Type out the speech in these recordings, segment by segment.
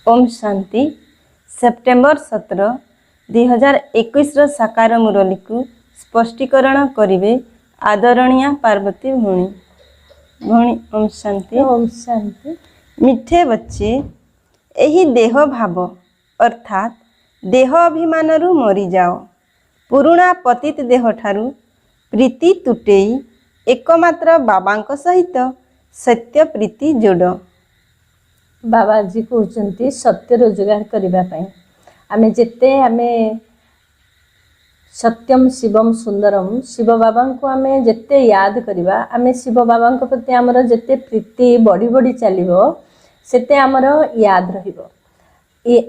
Om Shanti. September 17, 2021 साकार मुरली को स्पष्टीकरण करिवे आदरणीय पार्वती भौणी। भौणी ओम शांति। ओम शांति। मिठे बच्चे, यही देह भाव अर्थात देह अभिमानरू मरी जाओ। पुरुणा पतित देह ठारू प्रीति तुटेई एकमात्र बाबांक सहित सत्य प्रीति जोड़। बाबाजी कहते सत्य रोजगार करने आमे जेते आमे सत्यम शिवम सुंदरम शिव बाबा को आमे जेते याद करवा आमे शिव बाबा प्रति आमर जेते प्रीति बढ़ी बढ़ी चलो सेते आमर याद रहिबो।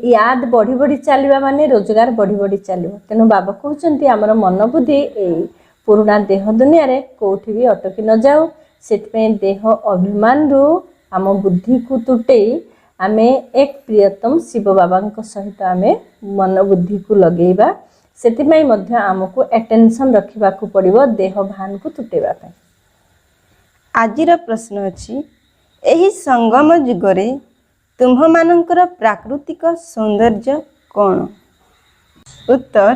याद बढ़ी बढ़ी चलवा माने रोजगार बढ़ी बढ़ी चलो। तेणु बाबा कहते आमर मन बुद्धि पुराणा देह दुनिया रे कोठी भी अटकी न जाओ। से देह अभिमान रु आम बुद्धि को तुटेई आमे एक प्रियतम शिव बाबा सहित आमे मन बुद्धि को लगेबा। सेतिमाई मध्य आमको अटेंशन रखा पड़ो देह भान को तुटेबा पाई। आजिर प्रश्न अछि, एही संगम जुगरे तुम्ह मानकर प्राकृतिक सौंदर्य कौन? उत्तर,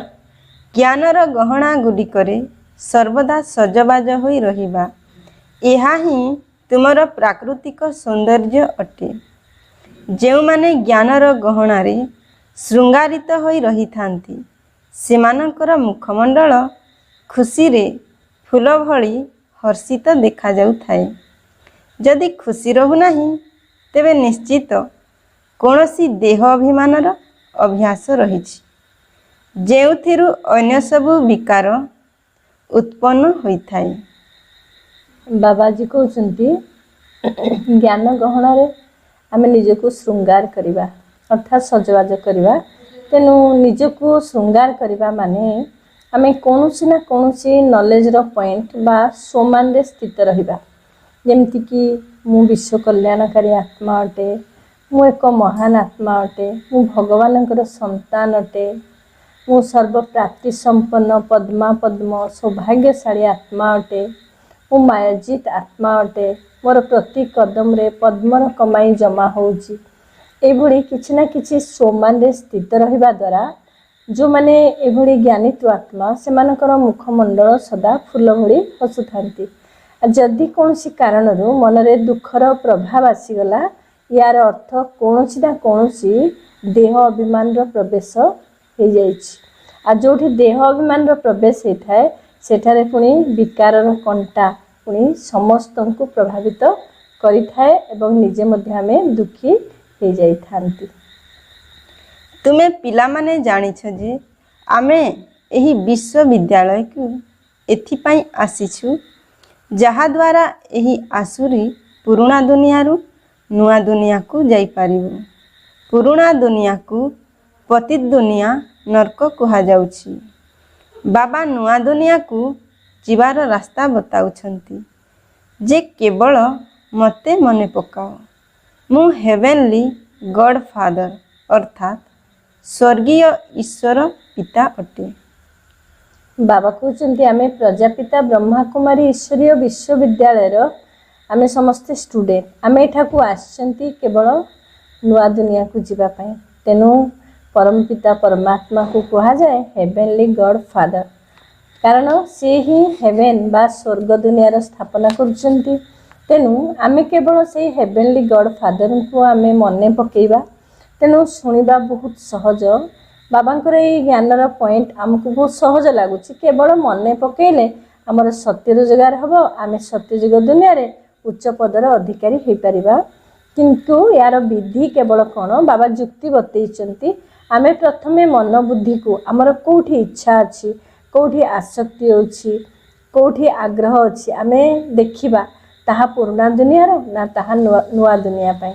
ज्ञानर गहना गुड़िकरे सर्वदा सजबाज होई रहिबा एहा ही तुमर प्राकृतिक सौंदर्य अटे। जो माने ज्ञानर गहनारे श्रृंगारित होई रही थांती सेमानकर मुखमंडल खुशी रे फूल भली हर्षित देखा जाउ थाए। जदि खुशी रहु नाही तेबे निश्चित कोनोसी देह अभिमानर अभ्यास रहिछि जेउथिरु अन्य सबु विकार उत्पन्न होई थाए। बाबाजी कहते ज्ञान गहनारे आमे निजको श्रृंगार करिबा अर्थात सजबाज करिबा। तेणु निजको श्रृंगार करिबा माने आमे कोनोसी ना कोनोसी नॉलेज रो पॉइंट बा सोमान रे स्थित रहिबा। जेमति कि मु विश्व कल्याणकारी आत्मा अटे, मु एक महान आत्मा अटे, मु भगवानଙ୍କର संतान अटे, मु सर्व प्राप्ति संपन्न पद्मा पद्म सौभाग्यशाली आत्मा अटे, मु मायाजित आत्मा अटे, मोर प्रति कदम रे पद्मर कमाई जमा होउची। एभली किछि ना किछि सोमान रे स्थित रहिबा द्वारा जो माने एभली ज्ञानित आत्मा सेमानकर मुखमंडल सदा फूल भली हसुथांती। जदि कोनोसी कारणरू मनरे दुखर प्रभाव आसीगला यार अर्थ कोनोसी ना कोनोसी देह अभिमान रो प्रवेश हो जाइछि। आ जोठी देह अभिमान रो प्रवेश होता है सेठारे पुणी विकारर कंटा पुणी समस्त को प्रभावित करिथाए एवं निजे मध्य हमें दुखी हो जाई थांती। तुमे पिला माने जानिछ जे आमे एही विश्वविद्यालय को एथिपाई आसीछु जहा द्वारा एही आसुरी पुराणा दुनिया रु नुआ दुनिया को जाई पारिबो। पुराणा दुनिया को पतित दुनिया नरक कहा जाउछि। बाबा नुआ दुनिया को जीवार रास्ता बताउछंती जे केवल मते मने पकाओ। मु हेवेनली गॉड फादर अर्थात स्वर्गीय ईश्वर पिता अटे। बाबा कहते आमे प्रजापिता ब्रह्मा कुमारी ईश्वरीय विश्वविद्यालय आमे समस्ते स्टूडेंट आमे एठा को आछंती केवल नुआ दुनिया को जीवा पाए। तेनु परम पिता परमात्मा को कहा जाए हेवेनली गॉड फादर कारण से ही हेवेन बा स्वर्ग दुनिया स्थापना करुछंती। तेणु आमे केवल से हेवेनली गॉड फादर को आमे मने पकेइबा। तेणु शुणिबा बहुत सहज। बाबांकर ये ज्ञानर पॉइंट आमको बहुत सहज लगुच। केवल मने पकेइले आमर सत्य रोजगार हम आमे सत्यजुग दुनिया रे उच्च पदर अधिकारी हो पारिबा। किंतु यार विधि केवल कौन बाबा जुक्ति बतैचंती आमे प्रथमे मन बुद्धि को आमर कोठी इच्छा अच्छी कौटी आसक्ति अच्छी कौटी आग्रह अच्छी आमे देखिबा ताहा पुराणा दुनिया ना ताहा नुआ दुनिया पाई।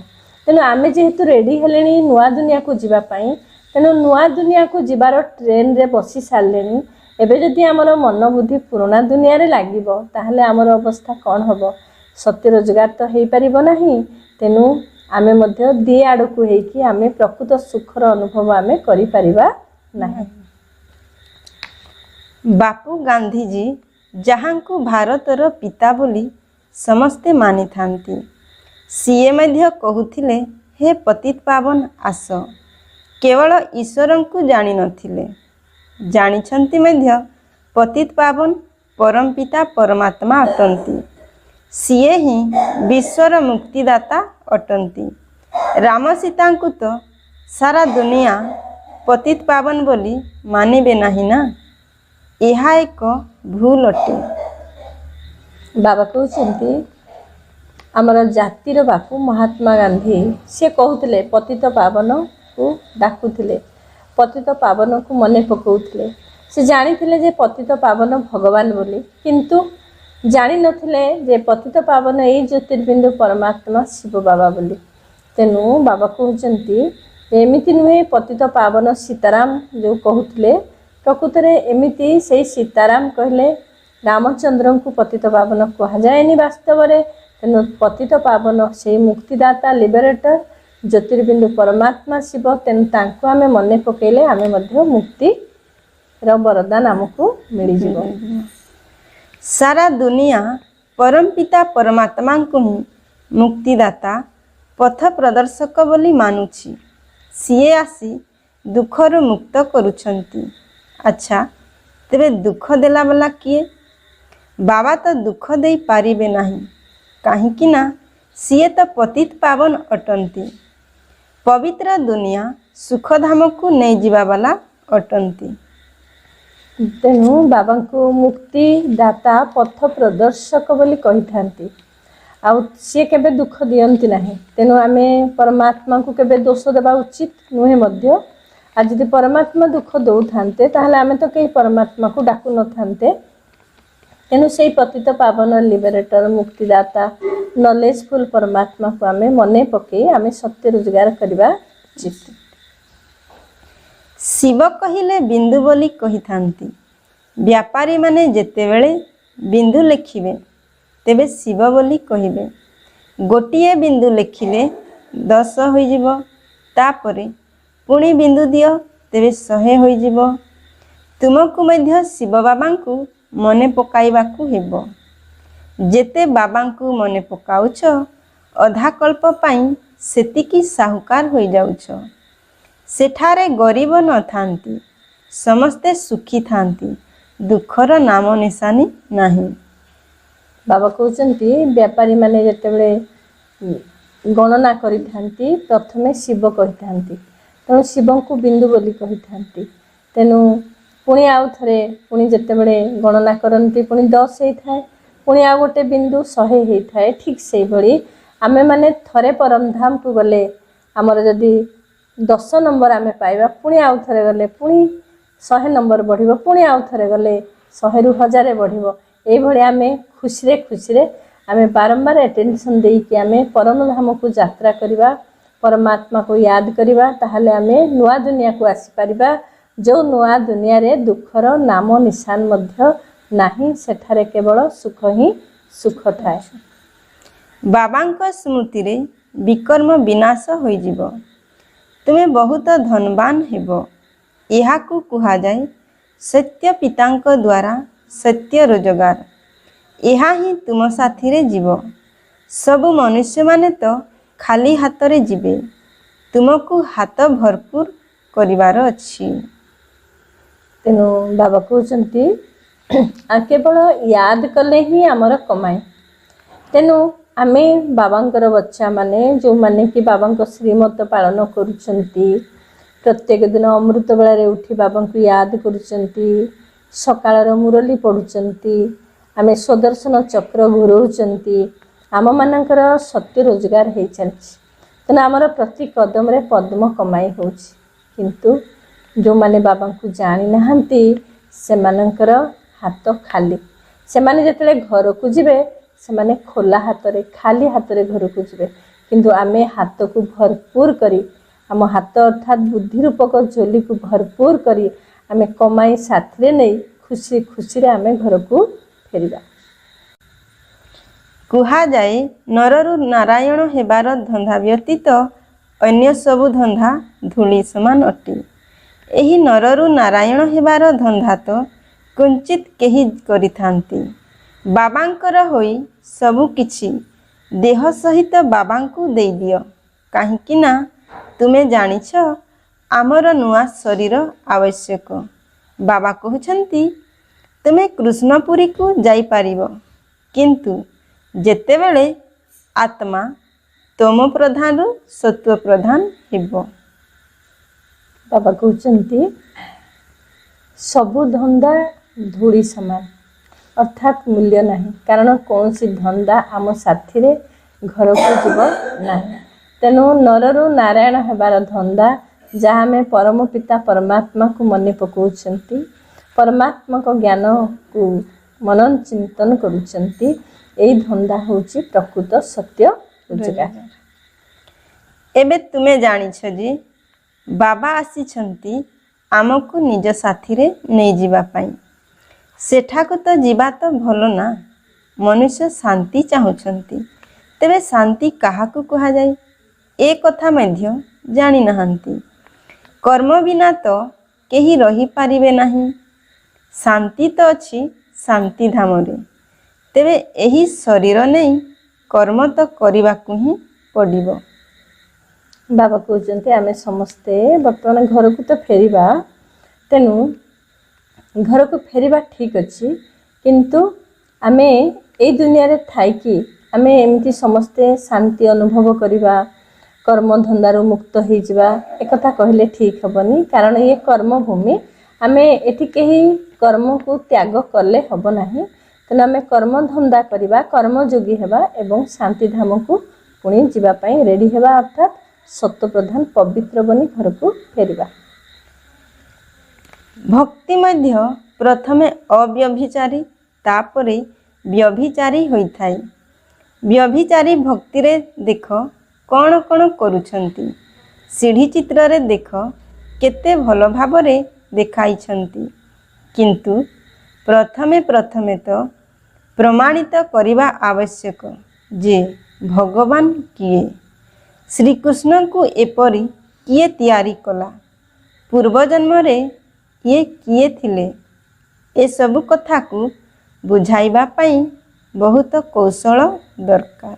तेणु आमे जेहेतु रेडी हेलेनी नुआ दुनिया को जीवा पाई तेणु नुआ दुनिया को जीवार ट्रेन रे बसी सारलेनी। एबे जदि आमर मन बुद्धि पुराणा दुनिया रे लागिबो ताहले आमर अवस्था कौन हबो? सत्य रोजगार तो हेई परिबो नाही। तेणु आमे मध्य दी आड़ को हेकी आमे प्रकृत सुखर अनुभव आमे करि परिबा नाही। बापू गांधीजी जहांकु भारतर पिता बोली समस्ते मानि थांती सीए मध्य कहूथिले हे ପତିତ ପାବନ ଆସ। କେବଳ ଈଶ୍ୱରଙ୍କୁ ଜାଣିନଥିଲେ, ଜାଣିଛନ୍ତି ମଧ୍ୟ ପତିତ ପାବନ ପରମ ପିତା ପରମାତ୍ମା ଅଟନ୍ତି। ସିଏ ହିଁ ବିଶ୍ୱର ମୁକ୍ତିଦାତା ଅଟନ୍ତି। ରାମ ସୀତାଙ୍କୁ ତ ସାରା ଦୁନିଆ ପତିତ ପାବନ ବୋଲି ମାନିବେ ନାହିଁ ନା, ଏହା ଏକ ଭୁଲ ଅଟେ। ବାବା କହୁଛନ୍ତି ଆମର ଜାତିର ବାପୁ ମହାତ୍ମା ଗାନ୍ଧୀ ସେ କହୁଥିଲେ ପତିତ ପାବନକୁ ଡାକୁଥିଲେ, ପତିତ ପାବନକୁ ମନେ ପକାଉଥିଲେ। ସେ ଜାଣିଥିଲେ ଯେ ପତିତ ପାବନ ଭଗବାନ ବୋଲି, କିନ୍ତୁ ଜାଣିନଥିଲେ ଯେ ପତିତ ପାବନ ଏଇ ଜ୍ୟୋତିର୍ବିନ୍ଦୁ ପରମାତ୍ମା ଶିବ ବାବା ବୋଲି। ତେଣୁ ବାବା କହୁଛନ୍ତି ଏମିତି ନୁହେଁ ପତିତ ପାବନ ସୀତାରାମ ଯେଉଁ କହୁଥିଲେ, ପ୍ରକୃତରେ ଏମିତି ସେଇ ସୀତାରାମ କହିଲେ ରାମଚନ୍ଦ୍ରଙ୍କୁ ପତିତ ପାବନ କୁହାଯାଏନି ବାସ୍ତବରେ। ତେଣୁ ପତିତ ପାବନ ସେଇ ମୁକ୍ତିଦାତା ଲିବରେଟର ଜ୍ୟୋତିର୍ବିନ୍ଦୁ ପରମାତ୍ମା ଶିବ। ତେଣୁ ତାଙ୍କୁ ଆମେ ମନେ ପକାଇଲେ ଆମେ ମଧ୍ୟ ମୁକ୍ତିର ବରଦାନ ଆମକୁ ମିଳିଯିବ। ସାରା ଦୁନିଆ ପରମ ପିତା ପରମାତ୍ମାଙ୍କୁ ହିଁ ମୁକ୍ତିଦାତା ପଥ ପ୍ରଦର୍ଶକ ବୋଲି ମାନୁଛି। ସିଏ ଆସି ଦୁଃଖରୁ ମୁକ୍ତ କରୁଛନ୍ତି। ଆଚ୍ଛା, ତେବେ ଦୁଃଖ ଦେଲା ବାଲା କିଏ? ବାବା ତ ଦୁଃଖ ଦେଇପାରିବେ ନାହିଁ, କାହିଁକି ନା ସିଏ ତ ପତିତ ପାବନ ଅଟନ୍ତି। ପବିତ୍ର ଦୁନିଆ ସୁଖଧାମକୁ ନେଇଯିବା ବାଲା ଅଟନ୍ତି। ତେଣୁ ବାବାଙ୍କୁ ମୁକ୍ତିଦାତା ପଥ ପ୍ରଦର୍ଶକ ବୋଲି କହିଥାନ୍ତି। ଆଉ ସିଏ କେବେ ଦୁଃଖ ଦିଅନ୍ତି ନାହିଁ। ତେଣୁ ଆମେ ପରମାତ୍ମାଙ୍କୁ କେବେ ଦୋଷ ଦେବା ଉଚିତ ନୁହେଁ ମଧ୍ୟ। ଆଉ ଯଦି ପରମାତ୍ମା ଦୁଃଖ ଦେଉଥାନ୍ତେ ତାହେଲେ ଆମେ ତ କେହି ପରମାତ୍ମାକୁ ଡାକୁ ନଥାନ୍ତେ। ତେଣୁ ସେଇ ପତିତ ପାବନ ଲିବରେଟର ମୁକ୍ତିଦାତା ନଲେଜଫୁଲ ପରମାତ୍ମାକୁ ଆମେ ମନେ ପକାଇ ଆମେ ସତ୍ୟ ରୋଜଗାର କରିବା ଉଚିତ। ଶିବ କହିଲେ ବିନ୍ଦୁ ବୋଲି କହିଥାନ୍ତି। ବ୍ୟାପାରୀମାନେ ଯେତେବେଳେ ବିନ୍ଦୁ ଲେଖିବେ ତେବେ ଶିବ ବୋଲି କହିବେ। ଗୋଟିଏ ବିନ୍ଦୁ ଲେଖିଲେ 10 ହୋଇଯିବ, ତାପରେ ପୁଣି ବିନ୍ଦୁ ଦିଅ ତେବେ 100 ହୋଇଯିବ। ତୁମକୁ ମଧ୍ୟ ଶିବ ବାବାଙ୍କୁ ମନେ ପକାଇବାକୁ ହେବ। ଯେତେ ବାବାଙ୍କୁ ମନେ ପକାଉଛ ଅଧାକଳ୍ପ ପାଇଁ ସେତିକି ସାହୁକାର ହୋଇଯାଉଛ। ସେଠାରେ ଗରିବ ନଥାନ୍ତି, ସମସ୍ତେ ସୁଖୀ ଥାନ୍ତି, ଦୁଃଖର ନାମ ନିଶାନୀ ନାହିଁ। ବାବା କହୁଛନ୍ତି ବେପାରୀମାନେ ଯେତେବେଳେ ଗଣନା କରିଥାନ୍ତି ପ୍ରଥମେ ଶିବ କହିଥାନ୍ତି। ତେଣୁ ଶିବଙ୍କୁ ବିନ୍ଦୁ ବୋଲି କହିଥାନ୍ତି। ତେଣୁ ପୁଣି ଆଉ ଥରେ ପୁଣି ଯେତେବେଳେ ଗଣନା କରନ୍ତି ପୁଣି 10 ହେଇଥାଏ, ପୁଣି ଆଉ ଗୋଟେ ବିନ୍ଦୁ 100 ହେଇଥାଏ। ଠିକ୍ ସେଇଭଳି ଆମେମାନେ ଥରେ ପରମଧାମକୁ ଗଲେ ଆମର ଯଦି 10 ନମ୍ବର ଆମେ ପାଇବା, ପୁଣି ଆଉ ଥରେ ଗଲେ ପୁଣି 100 ନମ୍ବର ବଢ଼ିବ, ପୁଣି ଆଉ ଥରେ ଗଲେ 100ରୁ 1000 ବଢ଼ିବ। ଏଇଭଳି ଆମେ ଖୁସିରେ ଖୁସିରେ ଆମେ ବାରମ୍ବାର ଆଟେନସନ୍ ଦେଇକି ଆମେ ପରମଧାମକୁ ଯାତ୍ରା କରିବା, ପରମାତ୍ମାକୁ ୟାଦ କରିବା, ତାହେଲେ ଆମେ ନୂଆ ଦୁନିଆକୁ ଆସିପାରିବା। ଯେଉଁ ନୂଆ ଦୁନିଆରେ ଦୁଃଖର ନାମ ନିଶାନ ମଧ୍ୟ ନାହିଁ, ସେଠାରେ କେବଳ ସୁଖ ହିଁ ସୁଖ ଥାଏ। ବାବାଙ୍କ ସ୍ମୃତିରେ ବିକର୍ମ ବିନାଶ ହୋଇଯିବ। ତୁମେ ବହୁତ ଧନବାନ ହେବ। ଏହାକୁ କୁହାଯାଏ ସତ୍ୟ ପିତାଙ୍କ ଦ୍ୱାରା ସତ୍ୟ ରୋଜଗାର। ଏହା ହିଁ ତୁମ ସାଥିରେ ଯିବ। ସବୁ ମନୁଷ୍ୟମାନେ ତ ଖାଲି ହାତରେ ଯିବେ, ତୁମକୁ ହାତ ଭରପୁର କରିବାର ଅଛି। ତେଣୁ ବାବା କହୁଛନ୍ତି କେବଳ ୟାଦ କଲେ ହିଁ ଆମର କମାଇ। ତେଣୁ ଆମେ ବାବାଙ୍କର ବଚ୍ଚାମାନେ ଯେଉଁମାନେ କି ବାବାଙ୍କ ଶ୍ରୀମତ ପାଳନ କରୁଛନ୍ତି, ପ୍ରତ୍ୟେକ ଦିନ ଅମୃତ ବେଳାରେ ଉଠି ବାବାଙ୍କୁ ୟାଦ କରୁଛନ୍ତି, ସକାଳର ମୁରଲି ପଢ଼ୁଛନ୍ତି, ଆମେ ସ୍ୱଦର୍ଶନ ଚକ୍ର ଘୁରଉଛନ୍ତି, ଆମମାନଙ୍କର ସତ୍ୟ ରୋଜଗାର ହେଇ ଚାଲିଛି। ତେଣୁ ଆମର ପ୍ରତି କଦମରେ ପଦ୍ମ କମାଇ ହେଉଛି। କିନ୍ତୁ ଯେଉଁମାନେ ବାବାଙ୍କୁ ଜାଣିନାହାନ୍ତି ସେମାନଙ୍କର ହାତ ଖାଲି। ସେମାନେ ଯେତେବେଳେ ଘରକୁ ଯିବେ ସେମାନେ ଖୋଲା ହାତରେ ଖାଲି ହାତରେ ଘରକୁ ଯିବେ। କିନ୍ତୁ ଆମେ ହାତକୁ ଭରପୁର କରି, ଆମ ହାତ ଅର୍ଥାତ୍ ବୁଦ୍ଧି ରୂପକ ଝୋଲିକୁ ଭରପୁର କରି ଆମେ କମାଇ ସାଥିରେ ନେଇ ଖୁସି ଖୁସିରେ ଆମେ ଘରକୁ ଫେରିବା। କୁହାଯାଏ ନରରୁ ନାରାୟଣ ହେବାର ଧନ୍ଦା ବ୍ୟତୀତ ଅନ୍ୟ ସବୁ ଧନ୍ଦା ଧୂଳି ସମାନ ଅଟେ। ଏହି ନରରୁ ନାରାୟଣ ହେବାର ଧନ୍ଦା ତ କୁଞ୍ଚିତ କେହି କରିଥାନ୍ତି। ବାବାଙ୍କର ହୋଇ ସବୁ କିଛି ଦେହ ସହିତ ବାବାଙ୍କୁ ଦେଇଦିଅ, କାହିଁକି ନା ତୁମେ ଜାଣିଛ ଆମର ନୂଆ ଶରୀର ଆବଶ୍ୟକ। ବାବା କହୁଛନ୍ତି ତୁମେ କୃଷ୍ଣପୁରୀକୁ ଯାଇପାରିବ, କିନ୍ତୁ ଯେତେବେଳେ ଆତ୍ମା ତମ ପ୍ରଧାନରୁ ସତ୍ୱ ପ୍ରଧାନ ହେବ। ବାବା କହୁଛନ୍ତି ସବୁ ଧନ୍ଦା ଧୂଳି ସମାନ, ଅର୍ଥାତ୍ ମୂଲ୍ୟ ନାହିଁ, କାରଣ କୌଣସି ଧନ୍ଦା ଆମ ସାଥିରେ ଘରକୁ ଯିବ ନାହିଁ। ତେଣୁ ନରରୁ ନାରାୟଣ ହେବାର ଧନ୍ଦା, ଯାହା ଆମେ ପରମ ପିତା ପରମାତ୍ମାକୁ ମନେ ପକାଉଛନ୍ତି, ପରମାତ୍ମାଙ୍କ ଜ୍ଞାନକୁ ମନନ ଚିନ୍ତନ କରୁଛନ୍ତି, ଏଇ ଧନ୍ଦା ହେଉଛି ପ୍ରକୃତ ସତ୍ୟ ରୋଜଗାର। ଏବେ ତୁମେ ଜାଣିଛ ଯେ ବାବା ଆସିଛନ୍ତି ଆମକୁ ନିଜ ସାଥିରେ ନେଇଯିବା ପାଇଁ। ସେଠାକୁ ତ ଯିବା ତ ଭଲ ନା। ମନୁଷ୍ୟ ଶାନ୍ତି ଚାହୁଁଛନ୍ତି, ତେବେ ଶାନ୍ତି କାହାକୁ କୁହାଯାଏ ଏ କଥା ମଧ୍ୟ ଜାଣିନାହାନ୍ତି। କର୍ମ ବିନା ତ କେହି ରହିପାରିବେ ନାହିଁ। ଶାନ୍ତି ତ ଅଛି ଶାନ୍ତିଧାମରେ। ତେବେ ଏହି ଶରୀର ନେଇ କର୍ମ ତ କରିବାକୁ ହିଁ ପଡ଼ିବ। ବାବା କହୁଛନ୍ତି ଆମେ ସମସ୍ତେ ବର୍ତ୍ତମାନ ଘରକୁ ତ ଫେରିବା, ତେଣୁ ଘରକୁ ଫେରିବା ଠିକ୍ ଅଛି, କିନ୍ତୁ ଆମେ ଏଇ ଦୁନିଆରେ ଥାଇକି ଆମେ ଏମିତି ସମସ୍ତେ ଶାନ୍ତି ଅନୁଭବ କରିବା, କର୍ମଧନ୍ଦାରୁ ମୁକ୍ତ ହେଇଯିବା, ଏକଥା କହିଲେ ଠିକ୍ ହେବନି। କାରଣ ଇଏ କର୍ମଭୂମି, ଆମେ ଏଠି କେହି କର୍ମକୁ ତ୍ୟାଗ କଲେ ହେବ ନାହିଁ। ତେଣୁ ଆମେ କର୍ମଧନ୍ଦା କରିବା, କର୍ମଯୋଗୀ ହେବା ଏବଂ ଶାନ୍ତିଧାମକୁ ପୁଣି ଯିବା ପାଇଁ ରେଡ଼ି ହେବା, ଅର୍ଥାତ୍ ସତ୍ୱପ୍ରଧାନ ପବିତ୍ର ବନି ଘରକୁ ଫେରିବା। ଭକ୍ତି ମଧ୍ୟ ପ୍ରଥମେ ଅବ୍ୟଭିଚାରୀ ତାପରେ ବ୍ୟଭିଚାରୀ ହୋଇଥାଏ। ବ୍ୟଭିଚାରୀ ଭକ୍ତିରେ ଦେଖ କ'ଣ କ'ଣ କରୁଛନ୍ତି। ସିଢ଼ି ଚିତ୍ରରେ ଦେଖ କେତେ ଭଲ ଭାବରେ ଦେଖାଇଛନ୍ତି। କିନ୍ତୁ ପ୍ରଥମେ ତ ପ୍ରମାଣିତ କରିବା ଆବଶ୍ୟକ ଯେ ଭଗବାନ କିଏ, ଶ୍ରୀକୃଷ୍ଣଙ୍କୁ ଏପରି କିଏ ତିଆରି କଲା, ପୂର୍ବଜନ୍ମରେ ଇଏ କିଏ ଥିଲେ। ଏସବୁ କଥାକୁ ବୁଝାଇବା ପାଇଁ ବହୁତ କୌଶଳ ଦରକାର।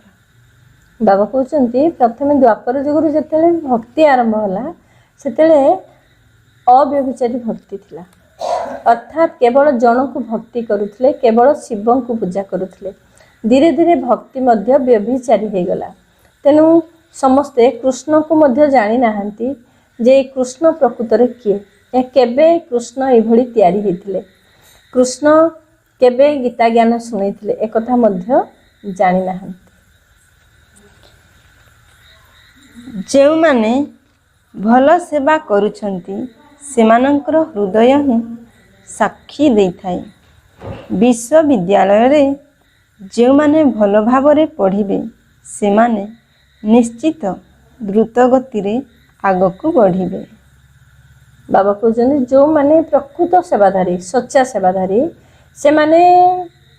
ବାବା କହୁଛନ୍ତି ପ୍ରଥମେ ଦ୍ୱାପର ଯୁଗରୁ ଯେତେବେଳେ ଭକ୍ତି ଆରମ୍ଭ ହେଲା, ସେତେବେଳେ ଅବ୍ୟଭିଚାରୀ ଭକ୍ତି ଥିଲା, ଅର୍ଥାତ୍ କେବଳ ଜଣକୁ ଭକ୍ତି କରୁଥିଲେ, କେବଳ ଶିବଙ୍କୁ ପୂଜା କରୁଥିଲେ। ଧୀରେ ଧୀରେ ଭକ୍ତି ମଧ୍ୟ ବ୍ୟଭିଚାରୀ ହୋଇଗଲା। ତେଣୁ ସମସ୍ତେ କୃଷ୍ଣକୁ ମଧ୍ୟ ଜାଣିନାହାନ୍ତି ଯେ କୃଷ୍ଣ ପ୍ରକୃତରେ କିଏ, କେବେ କୃଷ୍ଣ ଏଭଳି ତିଆରି ହୋଇଥିଲେ, କୃଷ୍ଣ କେବେ ଗୀତା ଜ୍ଞାନ ଶୁଣିଥିଲେ, ଏକଥା ମଧ୍ୟ ଜାଣିନାହାନ୍ତି। ଯେଉଁମାନେ ଭଲ ସେବା କରୁଛନ୍ତି ସେମାନଙ୍କର ହୃଦୟ ହିଁ ସାକ୍ଷୀ ଦେଇଥାଏ। ବିଶ୍ୱବିଦ୍ୟାଳୟରେ ଯେଉଁମାନେ ଭଲ ଭାବରେ ପଢ଼ିବେ ସେମାନେ ନିଶ୍ଚିତ ଦ୍ରୁତ ଗତିରେ ଆଗକୁ ବଢ଼ିବେ। ବାବା କହୁଛନ୍ତି ଯେଉଁମାନେ ପ୍ରକୃତ ସେବାଧାରୀ, ସଚ୍ଚା ସେବାଧାରୀ, ସେମାନେ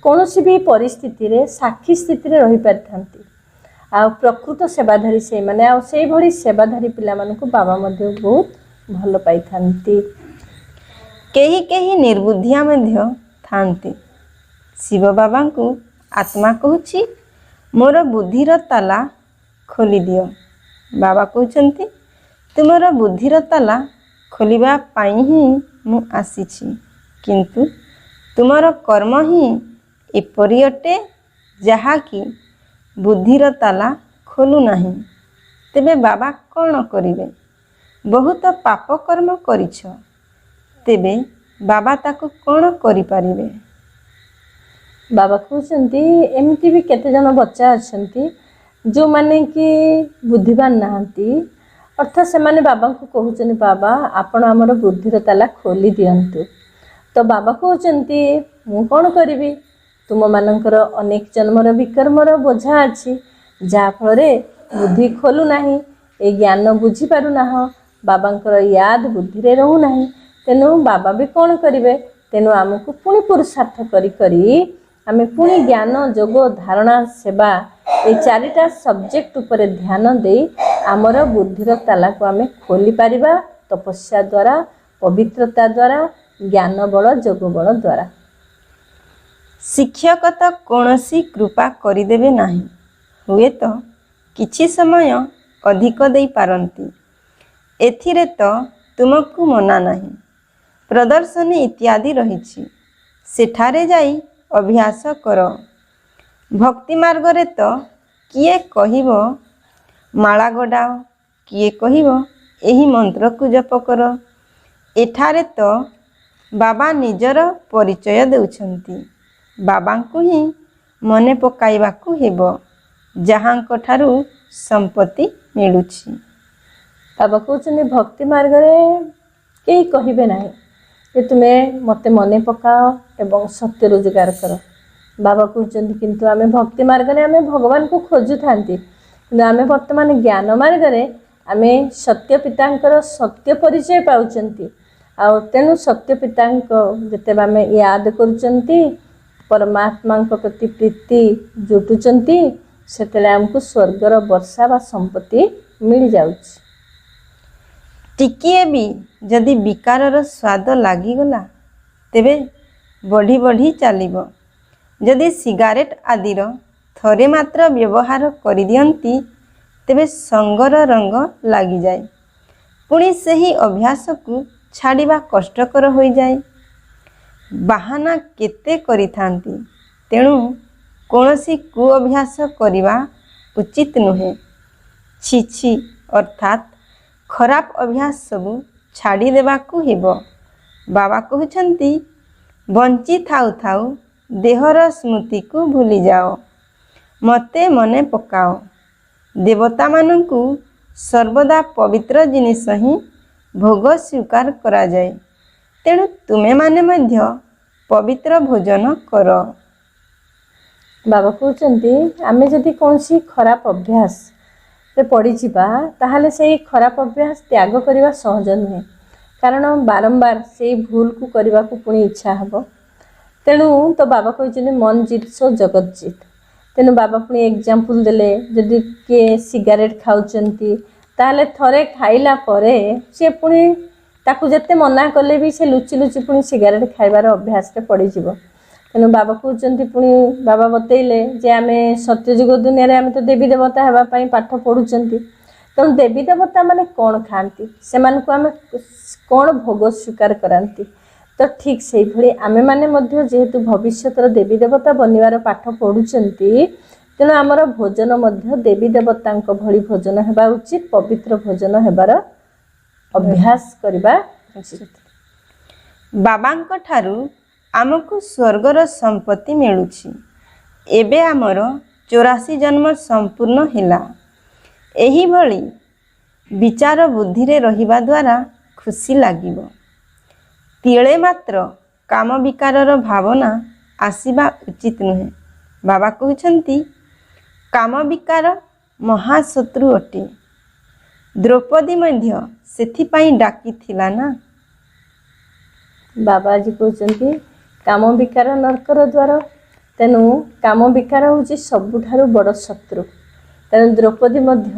କୌଣସି ବି ପରିସ୍ଥିତିରେ ସାକ୍ଷୀ ସ୍ଥିତିରେ ରହିପାରିଥାନ୍ତି। ଆଉ ପ୍ରକୃତ ସେବାଧାରୀ ସେଇମାନେ, ଆଉ ସେଇଭଳି ସେବାଧାରୀ ପିଲାମାନଙ୍କୁ ବାବା ମଧ୍ୟ ବହୁତ ଭଲ ପାଇଥାନ୍ତି। କେହି କେହି ନିର୍ବୁଦ୍ଧିଆ ମଧ୍ୟ ଥାନ୍ତି। ଶିବ ବାବାଙ୍କୁ ଆତ୍ମା କହୁଛି ମୋର ବୁଦ୍ଧିର ତାଲା ଖୋଲିଦିଅ। ବାବା କହୁଛନ୍ତି ତୁମର ବୁଦ୍ଧିର ତାଲା ଖୋଲିବା ପାଇଁ ହିଁ ମୁଁ ଆସିଛି, କିନ୍ତୁ ତୁମର କର୍ମ ହିଁ ଏପରି ଅଟେ ଯାହାକି ବୁଦ୍ଧିର ତାଲା ଖୋଲୁନାହିଁ। ତେବେ ବାବା କ'ଣ କରିବେ? ବହୁତ ପାପ କର୍ମ କରିଛ, ତେବେ ବାବା ତାକୁ କ'ଣ କରିପାରିବେ? ବାବା କହୁଛନ୍ତି ଏମିତି ବି କେତେଜଣ ବଚ୍ଚା ଅଛନ୍ତି ଯେଉଁମାନେ କି ବୁଦ୍ଧିବାନ ନାହାନ୍ତି, ଅର୍ଥାତ୍ ସେମାନେ ବାବାଙ୍କୁ କହୁଛନ୍ତି ବାବା ଆପଣ ଆମର ବୁଦ୍ଧିର ତାଲା ଖୋଲି ଦିଅନ୍ତୁ। ତ ବାବା କହୁଛନ୍ତି ମୁଁ କ'ଣ କରିବି, ତୁମମାନଙ୍କର ଅନେକ ଜନ୍ମର ବିକର୍ମର ବୋଝା ଅଛି, ଯାହାଫଳରେ ବୁଦ୍ଧି ଖୋଲୁନାହିଁ, ଏ ଜ୍ଞାନ ବୁଝିପାରୁନାହଁ, ବାବାଙ୍କର ୟାଦ ବୁଦ୍ଧିରେ ରହୁନାହିଁ। ତେଣୁ ବାବା ବି କ'ଣ କରିବେ, ତେଣୁ ଆମକୁ ପୁଣି ପୁରୁଷାର୍ଥ କରି ଆମେ ପୁଣି ଜ୍ଞାନ, ଯୋଗ, ଧାରଣା, ସେବା, এই ଚାରିଟା ସବଜେକ୍ଟ ଉପରେ ଧ୍ୟାନ ଦେଇ ଆମର ବୁଦ୍ଧିର ତାଲାକୁ ଆମେ ଖୋଲିପାରିବା ତପସ୍ୟା ଦ୍ୱାରା, ପବିତ୍ରତା ଦ୍ୱାରା, ଜ୍ଞାନ ବଳ, ଯୋଗ ବଳ ଦ୍ୱାରା। ଶିକ୍ଷକ ତ କୌଣସି କୃପା କରିଦେବେ ନାହିଁ। ହୁଏତ କିଛି ସମୟ ଅଧିକ ଦେଇପାରନ୍ତି। ଏଥିରେ ତ ତୁମକୁ ମନା ନାହିଁ। ପ୍ରଦର୍ଶନୀ ଇତ୍ୟାଦି ରହିଛି, ସେଠାରେ ଯାଇ ଅଭ୍ୟାସ କର। ଭକ୍ତି ମାର୍ଗରେ ତ କିଏ କହିବ ମାଳା ଗଡ଼ାଅ, କିଏ କହିବ ଏହି ମନ୍ତ୍ରକୁ ଜପ କର। ଏଠାରେ ତ ବାବା ନିଜର ପରିଚୟ ଦେଉଛନ୍ତି। ବାବାଙ୍କୁ ହିଁ ମନେ ପକାଇବାକୁ ହେବ, ଯାହାଙ୍କ ଠାରୁ ସମ୍ପତ୍ତି ମିଳୁଛି। ବାବା କହୁଛନ୍ତି ଭକ୍ତି ମାର୍ଗରେ କେହି କହିବେ ନାହିଁ ଯେ ତୁମେ ମୋତେ ମନେ ପକାଅ ଏବଂ ସତ୍ୟ ରୋଜଗାର କର। ବାବା କହୁଛନ୍ତି କିନ୍ତୁ ଆମେ ଭକ୍ତି ମାର୍ଗରେ ଆମେ ଭଗବାନଙ୍କୁ ଖୋଜୁଥାନ୍ତି, କିନ୍ତୁ ଆମେ ବର୍ତ୍ତମାନ ଜ୍ଞାନ ମାର୍ଗରେ ଆମେ ସତ୍ୟ ପିତାଙ୍କର ସତ୍ୟ ପରିଚୟ ପାଉଛନ୍ତି। ଆଉ ତେଣୁ ସତ୍ୟ ପିତାଙ୍କ ଯେତେବେଳେ ଆମେ ୟାଦ କରୁଛନ୍ତି, ପରମାତ୍ମାଙ୍କ ପ୍ରତି ପ୍ରୀତି ଜୁଟୁଛନ୍ତି, ସେତେବେଳେ ଆମକୁ ସ୍ୱର୍ଗର ବର୍ଷା ବା ସମ୍ପତ୍ତି ମିଳିଯାଉଛି। ଟିକିଏ ବି ଯଦି ବିକାରର ସ୍ୱାଦ ଲାଗିଗଲା, ତେବେ ବଢ଼ି ବଢ଼ି ଚାଲିବ। ଯଦି ସିଗାରେଟ୍ ଆଦିର ଥରେ ମାତ୍ର ବ୍ୟବହାର କରିଦିଅନ୍ତି, ତେବେ ସଙ୍ଗର ରଙ୍ଗ ଲାଗିଯାଏ। ପୁଣି ସେହି ଅଭ୍ୟାସକୁ ଛାଡ଼ିବା କଷ୍ଟକର ହୋଇଯାଏ। ବାହାନା କେତେ କରିଥାନ୍ତି, ତେଣୁ କୌଣସି କୁଅଭ୍ୟାସ କରିବା ଉଚିତ ନୁହେଁ। ଛି ଛି ଅର୍ଥାତ୍ ଖରାପ ଅଭ୍ୟାସ ସବୁ ଛାଡ଼ିଦେବାକୁ ହେବ। ବାବା କହୁଛନ୍ତି ବଞ୍ଚି ଥାଉ ଥାଉ ଦେହର ସ୍ମୃତିକୁ ଭୁଲିଯାଅ, ମୋତେ ମନେ ପକାଅ। ଦେବତାମାନଙ୍କୁ ସର୍ବଦା ପବିତ୍ର ଜିନିଷ ହିଁ ଭୋଗ ସ୍ୱୀକାର କରାଯାଏ, ତେଣୁ ତୁମେମାନେ ମଧ୍ୟ ପବିତ୍ର ଭୋଜନ କର। ବାବା କହୁଛନ୍ତି ଆମେ ଯଦି କୌଣସି ଖରାପ ଅଭ୍ୟାସରେ ପଡ଼ିଯିବା, ତାହେଲେ ସେହି ଖରାପ ଅଭ୍ୟାସ ତ୍ୟାଗ କରିବା ସହଜ ନୁହେଁ, କାରଣ ବାରମ୍ବାର ସେଇ ଭୁଲକୁ କରିବାକୁ ପୁଣି ଇଚ୍ଛା ହେବ। ତେଣୁ ତ ବାବା କହିଛନ୍ତି ମନ ଜିତ ସୋ ଜଗତ ଜିତ। ତେଣୁ ବାବା ପୁଣି ଏକ୍ଜାମ୍ପଲ୍ ଦେଲେ, ଯଦି କିଏ ସିଗାରେଟ୍ ଖାଉଛନ୍ତି, ତାହେଲେ ଥରେ ଖାଇଲା ପରେ ସେ ପୁଣି ତାକୁ ଯେତେ ମନା କଲେ ବି ସେ ଲୁଚି ଲୁଚି ପୁଣି ସିଗାରେଟ୍ ଖାଇବାର ଅଭ୍ୟାସରେ ପଡ଼ିଯିବ। ତେଣୁ ବାବା କହୁଛନ୍ତି, ପୁଣି ବାବା ବତେଇଲେ ଯେ ଆମେ ସତ୍ୟଯୁଗ ଦୁନିଆରେ ଆମେ ତ ଦେବୀ ଦେବତା ହେବା ପାଇଁ ପାଠ ପଢ଼ୁଛନ୍ତି। ତେଣୁ ଦେବୀ ଦେବତା ମାନେ କ'ଣ ଖାଆନ୍ତି, ସେମାନଙ୍କୁ ଆମେ କ'ଣ ଭୋଗ ସ୍ୱୀକାର କରାନ୍ତି। ତ ଠିକ୍ ସେଇଭଳି ଆମେମାନେ ମଧ୍ୟ ଯେହେତୁ ଭବିଷ୍ୟତର ଦେବୀ ଦେବତା ବନିବାର ପାଠ ପଢ଼ୁଛନ୍ତି, ତେଣୁ ଆମର ଭୋଜନ ମଧ୍ୟ ଦେବୀ ଦେବତାଙ୍କ ଭଳି ଭୋଜନ ହେବା ଉଚିତ, ପବିତ୍ର ଭୋଜନ ହେବାର ଅଭ୍ୟାସ କରିବା ଉଚିତ। ବାବାଙ୍କ ଠାରୁ ଆମକୁ ସ୍ୱର୍ଗର ସମ୍ପତ୍ତି ମିଳୁଛି। ଏବେ ଆମର 84 ଜନ୍ମ ସମ୍ପୂର୍ଣ୍ଣ ହେଲା। ଏହିଭଳି ବିଚାର ବୁଦ୍ଧିରେ ରହିବା ଦ୍ୱାରା ଖୁସି ଲାଗିବ। ତିଳେ ମାତ୍ର କାମ ବିକାରର ଭାବନା ଆସିବା ଉଚିତ ନୁହେଁ। ବାବା କହୁଛନ୍ତି କାମ ବିକାର ମହାଶତ୍ରୁ ଅଟେ। ଦ୍ରୌପଦୀ ମଧ୍ୟ ସେଥିପାଇଁ ଡାକିଥିଲା ନା। ବାବା ଆଜି କହୁଛନ୍ତି କାମ ବିକାର ନର୍କର ଦ୍ୱାର। ତେଣୁ କାମ ବିକାର ହେଉଛି ସବୁଠାରୁ ବଡ଼ ଶତ୍ରୁ। ତେଣୁ ଦ୍ରୌପଦୀ ମଧ୍ୟ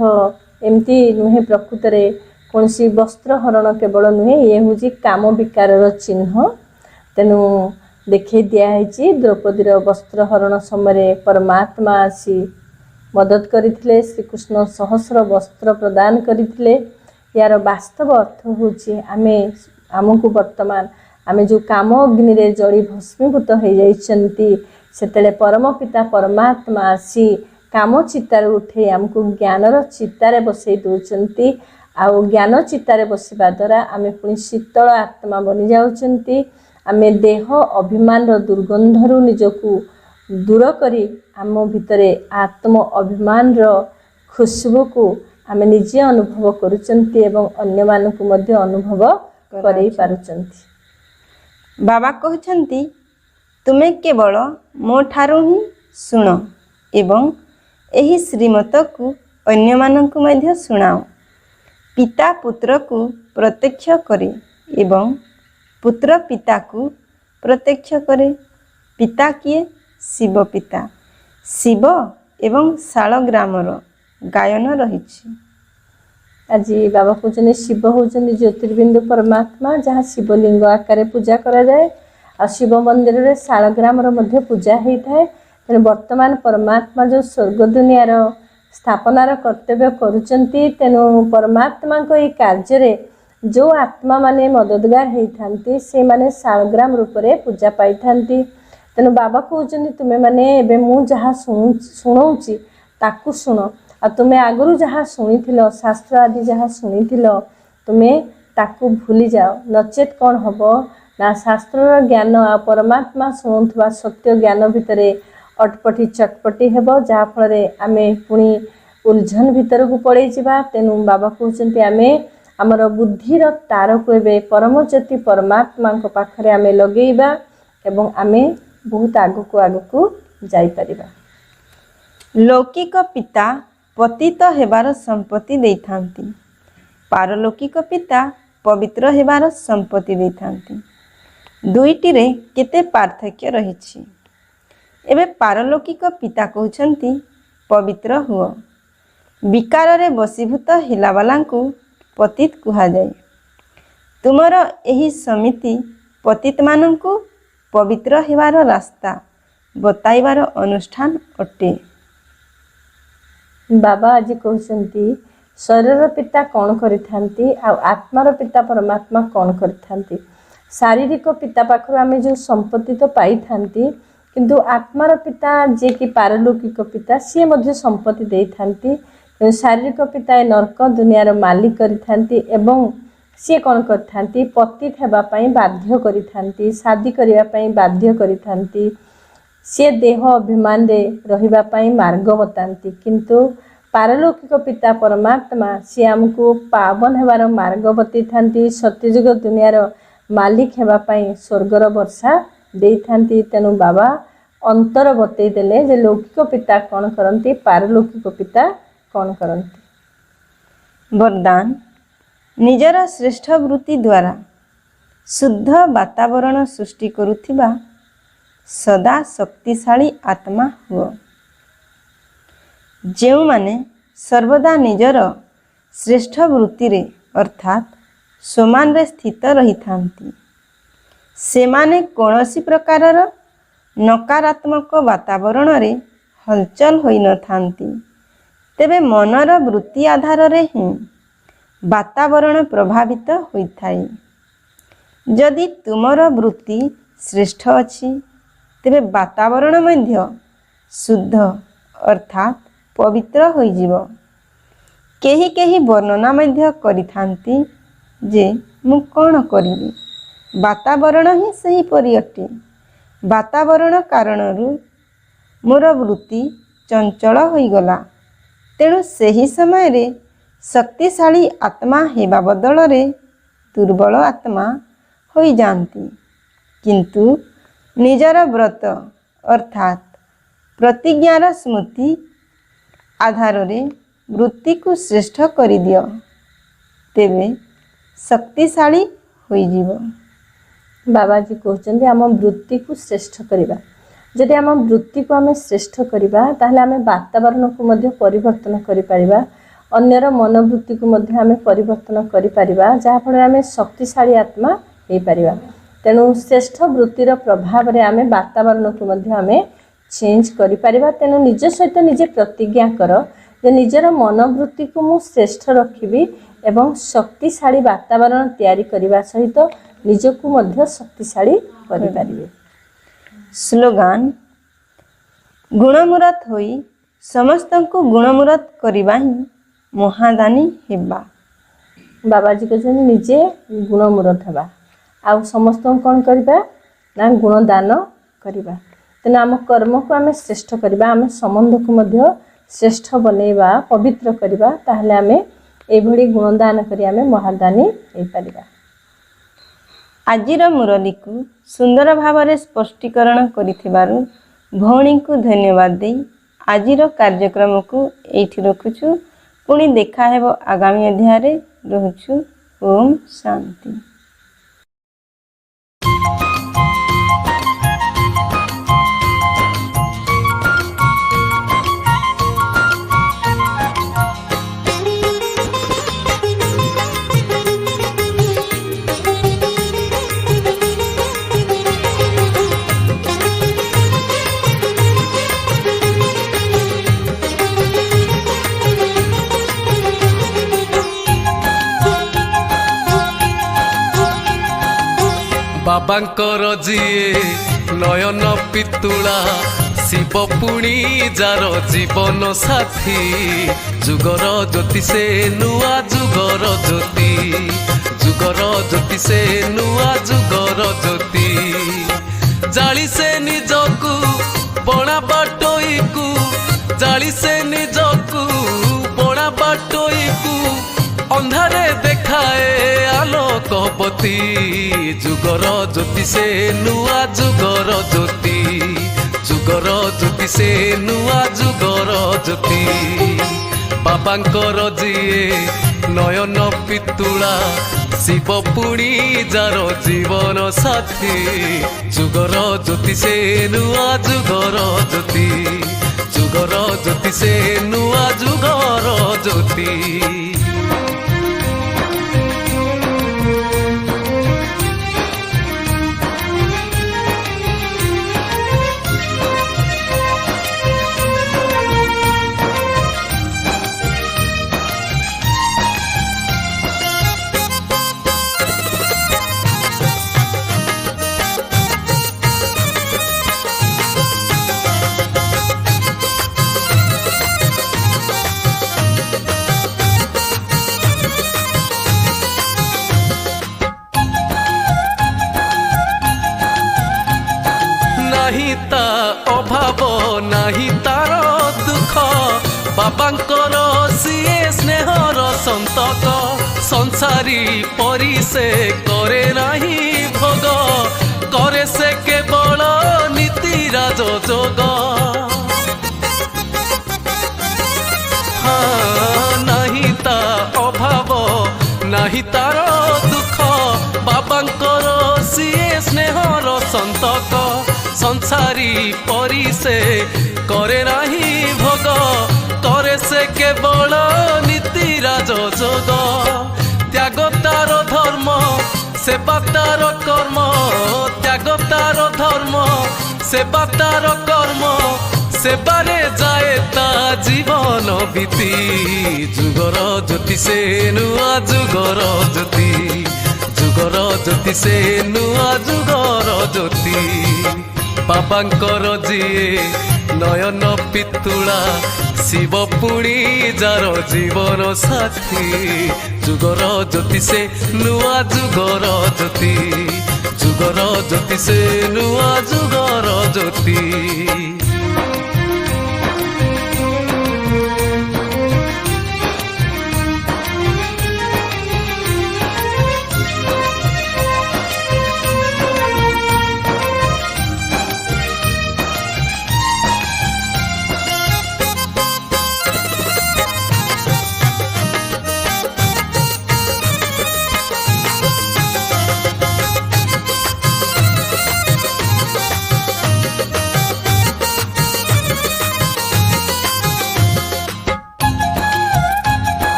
ଏମିତି ନୁହେଁ, ପ୍ରକୃତରେ କୌଣସି ବସ୍ତ୍ର ହରଣ କେବଳ ନୁହେଁ, ଇଏ ହେଉଛି କାମ ବିକାରର ଚିହ୍ନ। ତେଣୁ ଦେଖାଇ ଦିଆହେଇଛି ଦ୍ରୌପଦୀର ବସ୍ତ୍ର ହରଣ ସମୟରେ ପରମାତ୍ମା ଆସି ମଦତ କରିଥିଲେ, ଶ୍ରୀକୃଷ୍ଣ ସହସ୍ର ବସ୍ତ୍ର ପ୍ରଦାନ କରିଥିଲେ। ଏହାର ବାସ୍ତବ ଅର୍ଥ ହେଉଛି ଆମକୁ ବର୍ତ୍ତମାନ ଆମେ ଯେଉଁ କାମ ଅଗ୍ନିରେ ଜଳି ଭସ୍ମୀଭୂତ ହୋଇଯାଇଛନ୍ତି, ସେତେବେଳେ ପରମ ପିତା ପରମାତ୍ମା ଆସି କାମ ଚିତାରୁ ଉଠେଇ ଆମକୁ ଜ୍ଞାନର ଚିତାରେ ବସେଇ ଦେଉଛନ୍ତି। ଆଉ ଜ୍ଞାନ ଚିତାରେ ବସିବା ଦ୍ୱାରା ଆମେ ପୁଣି ଶୀତଳ ଆତ୍ମା ବନି ଯାଉଛନ୍ତି। ଆମେ ଦେହ ଅଭିମାନର ଦୁର୍ଗନ୍ଧରୁ ନିଜକୁ ଦୂର କରି ଆମ ଭିତରେ ଆତ୍ମ ଅଭିମାନର ଖୁସବୁକୁ ଆମେ ନିଜେ ଅନୁଭବ କରୁଛନ୍ତି ଏବଂ ଅନ୍ୟମାନଙ୍କୁ ମଧ୍ୟ ଅନୁଭବ କରାଇ ପାରୁଛନ୍ତି। ବାବା କହୁଛନ୍ତି ତୁମେ କେବଳ ମୋ ଠାରୁ ହିଁ ଶୁଣ ଏବଂ ଏହି ଶ୍ରୀମତକୁ ଅନ୍ୟମାନଙ୍କୁ ମଧ୍ୟ ଶୁଣାଅ। ପିତା ପୁତ୍ରକୁ ପ୍ରତ୍ୟକ୍ଷ କରେ ଏବଂ ପୁତ୍ର ପିତାକୁ ପ୍ରତ୍ୟକ୍ଷ କରେ। ପିତା କିଏ? ଶିବ ପିତା। ଶିବ ଏବଂ ଶାଳଗ୍ରାମର ଗାୟନ ରହିଛି। ଆଜି ବାବା କହୁଛନ୍ତି ଶିବ ହେଉଛନ୍ତି ଜ୍ୟୋତିର୍ବିନ୍ଦୁ ପରମାତ୍ମା, ଯାହା ଶିବଲିଙ୍ଗ ଆକାରରେ ପୂଜା କରାଯାଏ। ଆଉ ଶିବ ମନ୍ଦିରରେ ଶାଳଗ୍ରାମର ମଧ୍ୟ ପୂଜା ହେଇଥାଏ। ତେଣୁ ବର୍ତ୍ତମାନ ପରମାତ୍ମା ଯେଉଁ ସ୍ୱର୍ଗ ଦୁନିଆର स्थापनार कर्तव्य करुचंती। तेणु परमात्मा को ये कार्य जो आत्मा माने मददगार होती से माने शालग्राम रूप से पूजा पाई थांती। तेणु बाबा कहते तुम्हें मैंने एबे मु जहाँ शुणाऊँगी ताकू शुण आ तुम्हें आगु जहाँ शुणी शास्त्र आदि जहाँ शुणी तुम्हें ताकू भूली जाओ नचेत कौन हम ना शास्त्र ज्ञान आ परमात्मा शुणुवा सत्य ज्ञान भितर अटपटी चटपटी हेब जहाँफल आम पुणी उलझन भितर को पड़े जावा। तेणु बाबा कहते आम आमर बुद्धिर तार को एवं परम ज्योति परमात्मा पाखरे आम लगेइबा एवं आम बहुत आगू जाइपर। लौकिक पिता पतित हेबार संपत्ति देइथांती, पारलौकिक पिता पवित्र हेबार संपत्ति देइथांती। दुईटी रे केते पार्थक्य रहिछि। एबे पारलौकिक पिता कहउछंती पवित्र हुओ। विकार रे बसीभूत हिलावालांकु पतित कुहा जाए। तुमर एही समिति पतित मानंकु पवित्र हेबार रास्ता बताइबार अनुष्ठान अटे। बाबा आज कहते शरीर पिता कौन करिथांती आ आत्मार पिता परमात्मा कौन करिथांती। शारीरिक पिता पाखर आम जो संपत्ति तो पाई थांती किंतु आत्मार पिता जे कि पारलौकिक पिता सी मध्य संपत्ति दे थांती। शारीरिक पिता ए नरक दुनियार मालिक करिथांती एवं सी कौन करथांती पतित हेबा पई बाध्य करिथांती, शादी करिया पई बाध्य करिथांती, सी देह अभिमान दे रहिबा पई मार्ग बतांती। किंतु पारलौकिक पिता परमात्मा सी आमको पावन हेबार मार्ग बतई थांती, सत्यजुग दुनियार मालिक हेबा पई स्वर्गर वर्षा दे थांती। तेणु बाबा अंतर बतई देले जे लौकिक पिता कौन करती पारलौकिक पिता कौन करती। वरदान निजर श्रेष्ठ वृत्ति द्वारा शुद्ध वातावरण सृष्टि करुथिबा सदा शक्तिशाली आत्मा हुओ। जेउ माने सर्वदा निजर श्रेष्ठ वृत्ति रे अर्थात समान रे स्थित रही थांती से माने कौनसी प्रकारर नकारात्मक वातावरण रे हलचल होई न थांती। तेबे मनर वृत्ति आधार रे ही वातावरण प्रभावित होइथाए। जदि तुमर वृत्ति श्रेष्ठ अछि तेबे वातावरण मध्य शुद्ध अर्थात पवित्र होइजिव। केही केही वर्णना मध्य करिथांती जे मु कौन करिबी, वातावरण ही सही परि अटे। वातावरण कारणरू मोर वृत्ति चंचल होइगला। तेणु सही समय रे शक्तिशाली आत्मा हेबा बदल रे दुर्बल आत्मा होई जाती। किंतु निजर व्रत अर्थात प्रतिज्ञार स्मृति आधार रे वृत्ति को श्रेष्ठ करि दियो तेबे शक्तिशाली होई जीव। बाबाजी कहते आम वृत्ति को श्रेष्ठ करवा। जदि आम वृत्ति को आम श्रेष्ठ करवा ताहले आम वातावरण को मध्य परिवर्तन करिपरिबा, अन्यर मनोवृत्ति को मध्य आम परिवर्तन करिपरिबा, जहाँफल आम शक्तिशाली आत्मा हो पारिबा। तेणु श्रेष्ठ वृत्तिर प्रभाव रे आम वातावरण को मध्य आम चेंज करिपरिबा। तेणु निज सहित निजे प्रतिज्ञा कर जे निजर मनोवृत्ति को मु श्रेष्ठ रखिबी एवं शक्तिशाली वातावरण तैयारी करने सहित निजको मध्य शक्तिशाली करिपारिबे। स्लोगान गुणमूरत होई समस्तंको गुणमूरत करिबा ही महादानी हेबा। बाबाजी कहते निजे गुणमूरत हेबा आ समस्त कौन करबा ना गुणदान करबा। तेणु आम कर्म को आम श्रेष्ठ करबा, आम संबंध को मध्य श्रेष्ठ बनैबा, पवित्र करबा, ताहले आम एभली गुणदान करी आम महादानी हो पारिबा। आजिर मुरली को सुंदर भाव स्पष्टीकरण करिथिबारु भौणी को धन्यवाद दे आजिर कार्यक्रम को एठी रखुछु। पुणी देखा हेबो आगामी अध्याय रे रहुछु। ओम शांति। बाबांकर जिए नयन पितुला शिव पुणी जार जीवन साथी जुगर ज्योति से नुआ जुगर ज्योति जुगर ज्योति से नुआ जुगर ज्योति जाली से निजकू बणा बाटोई को जाली से निजकू बणा बाटोई को अंधारे देखाए आलोकपति जुगर ज्योति से नुआ जुगर ज्योति जुगर ज्योति से नुआ जुगर ज्योति बाबांकर जिए नयन पितुला शिव पुणी जार जीवन साथी जुगर ज्योति से नुआ जुगर ज्योति जुगर ज्योति से नुआ जुगर ज्योति नहीं ता अभाव नहीं तार दुख बाबांकर सीए स्नेहर संतक संसारी परी से करे नहीं भोग करे से केवल नीति राज जोग हाँ नहीं ता अभाव नहीं तार दुख बाबांकर सीए स्नेहर संतक संसारी परी से करे नहीं भोग करे से केवल नीति राज जोग त्याग तार धर्म सेवा तार कर्म त्याग तार धर्म सेवा तार कर्म सेबारे जाए ता जीवन बीती जुगर ज्योति से नुआ जुगर ज्योति जुगर ज्योति से नुआ जुगर ज्योति बाबांकर जिए नयन पितुला शिव पुणी जार जीवन साथी जुगर ज्योति से नुआ जुगर ज्योति जुगर ज्योति से नुआ जुगर ज्योति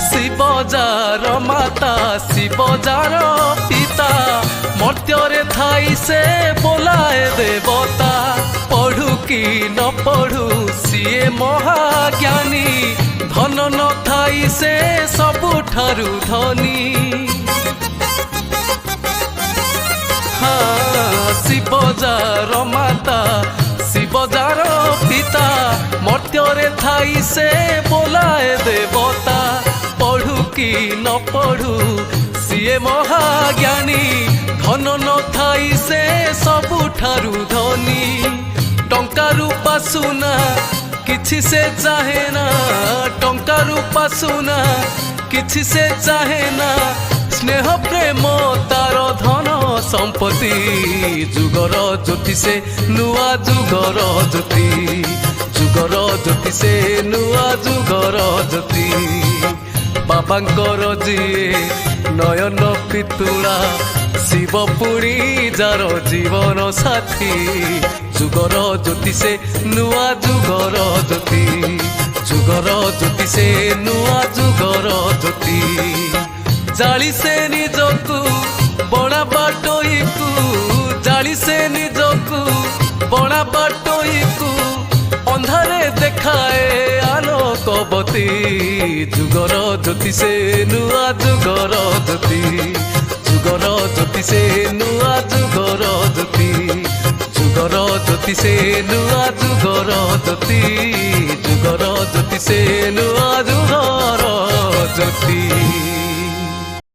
शिवजार माता शिवजार पिता मर्त्य थाई से बोलाए देवता पढ़ू कि न पढ़ू सीए महाज्ञानी धन न थाई से सबुठारु धनी हाँ शिवजार माता शिवजार पिता मर्त्य थाई से बोलाए देवता पढ़ू कि न पढ़ू सीए महाज्ञानी धन न थाई से सबुठारु धनी टंका रूपा सुना किछि से चाहे ना टंका रूपा सुना किछि से चाहे ना स्नेह प्रेम तार धन संपत्ति जुगर ज्योति से नुआ जुगर ज्योति जुगर ज्योति से नुआ जुगर ज्योति बाबांकर जिए नयन पितुला शिव पुणी जार जीवन साथी जुगर ज्योति से नुआ जुगर ज्योति जुगर ज्योति से नुआ जुगर ज्योति जाली से निजकू बणा बाटोई को जाली से निजकू बणा बाटोई को अंधारे देखाए आलोकवती जुगर ज्योति से नुआ जुगर ज्योति जुगर ଜ୍ୟୋତି ସେ ନୂଆ ଯୁଗର ଜ୍ୟୋତି ଯୁଗର ଜ୍ୟୋତି ସେ ନୂଆ ଯୁଗର ଜ୍ୟୋତି ଯୁଗର ଜ୍ୟୋତି ସେ ନୂଆ ଯୁଗର ଜ୍ୟୋତି।